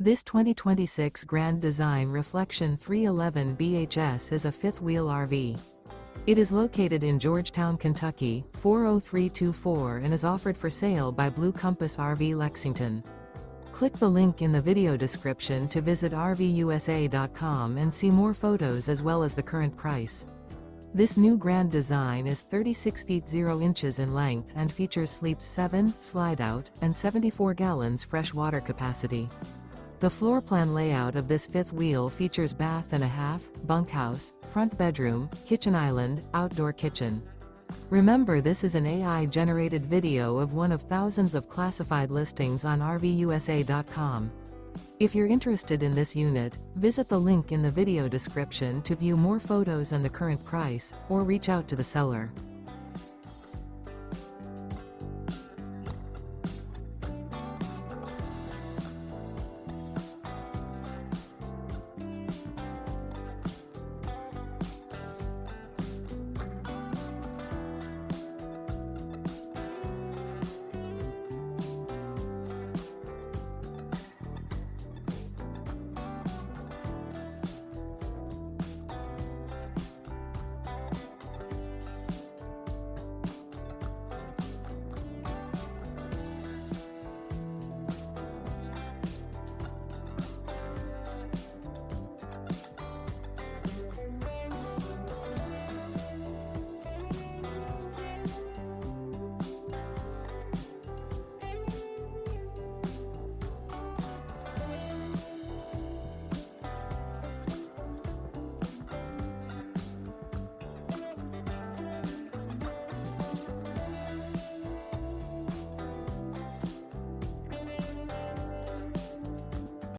This 2026 Grand Design Reflection 311 BHS is a fifth-wheel RV. It is located in Georgetown, Kentucky, 40324 and is offered for sale by Blue Compass RV Lexington. Click the link in the video description to visit RVUSA.com and see more photos as well as the current price. This new Grand Design is 36 feet 0 inches in length and features sleeps 7, Slideout, and 74 gallons fresh water capacity. The floor plan layout of this fifth wheel features bath and a half, bunkhouse, front bedroom, kitchen island, outdoor kitchen. Remember, this is an AI-generated video of one of thousands of classified listings on RVUSA.com. If you're interested in this unit, visit the link in the video description to view more photos and the current price, or reach out to the seller.